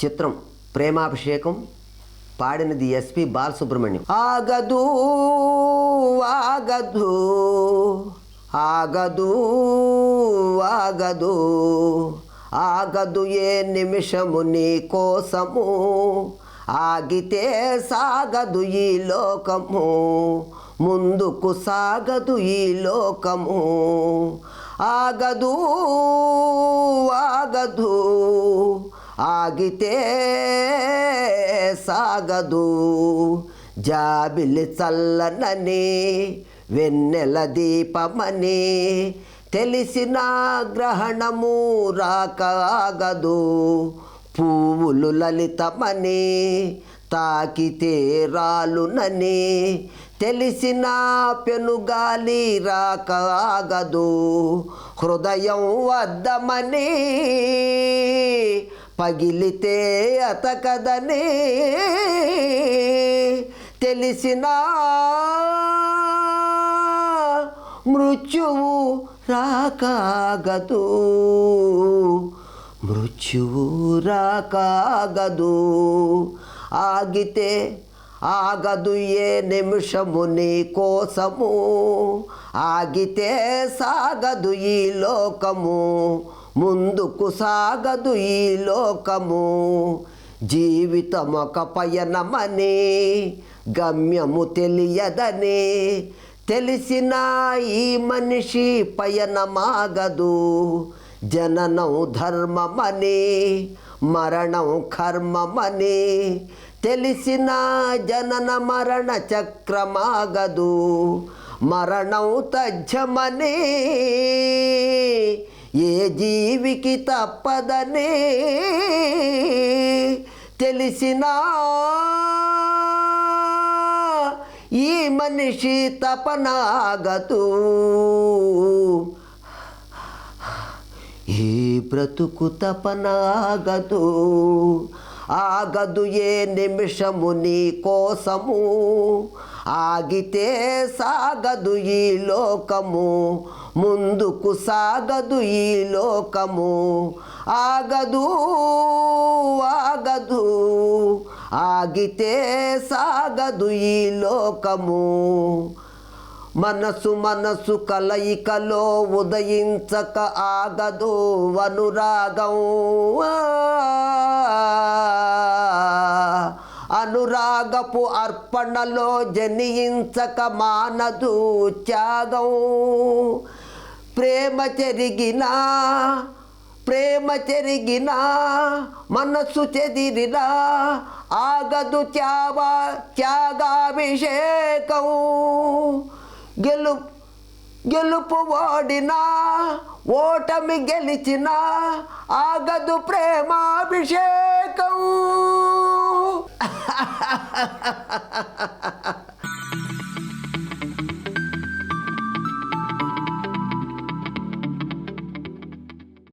చిత్రం ప్రేమాభిషేకం. పాడినది ఎస్పి బాలసుబ్రహ్మణ్యం. ఆగదు ఆగదు ఆగదు ఆగదు ఆగదు ఏ నిమిషము నీ కోసము, ఆగితే సాగదు ఈ లోకము, ముందుకు సాగదు ఈ లోకము. ఆగదు ఆగదు ఆగితే సాగదు, జాబిలి చల్లనని వెన్నెల దీపమని తెలిసిన గ్రహణము రాక ఆగదు, పువ్వులు లలితమని తాకితే రాలునని తెలిసిన పెనుగాలి రాక ఆగదు, హృదయం వద్దమని పగిలితే అతకదని తెలిసిన మృత్యువు రాకాగదు, మృత్యువు రాకాగదు. ఆగితే ఆగదు ఏ నిమిషము నీ కోసము, ఆగితే సాగదు ఈ లోకము, ముందుకు సాగదు ఈ లోకము. జీవితమొక పయనమని గమ్యము తెలియదని తెలిసిన ఈ మనిషి పయనమాగదు, జననం ధర్మమని మరణం కర్మమని తెలిసిన జనన మరణ చక్రమాగదు, మరణం తథ్యమని ఏ జీవికి తప్పదని తెలిసిన ఈ మనిషి తపనాగదు, ఈ బ్రతుకు తపనాగదు. ఆగదు ఏ నిమిషము నీ కోసము, ఆగితే సాగదు ఈ లోకము, ముందుకు సాగదు ఈ లోకము. ఆగదు ఆగదు ఆగితే సాగదు ఈ లోకము. మనసు మనసు కలయికలో ఉదయించక ఆగదు అనురాగం, అనురాగపు అర్పణలో జనించక మానదు త్యాగం. ప్రేమ చెరిగినా మనసు చెదిరినా ఆగదు త్యాగాభిషేకం. గెలుపు ఓడినా ఓటమి గెలిచినా ఆగదు ప్రేమాభిషేకం.